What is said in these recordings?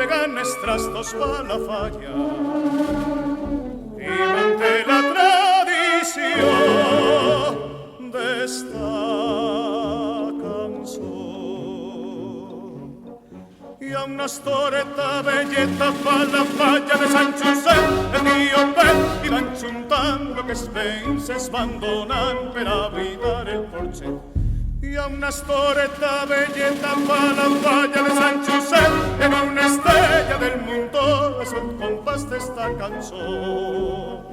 ganes trastos pa' la falla y mante la tradición de esta canción. Y a una storetta belleta pa' la falla de San Josep, el tío Pep i van juntant lo que es veïns es van donant per a buidar el porxet. Y a una storetta belleta pa' la falla de San Josep, en una estrella del mundo es el compás de esta canción.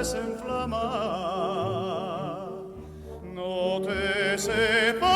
Se inflama, no te sepa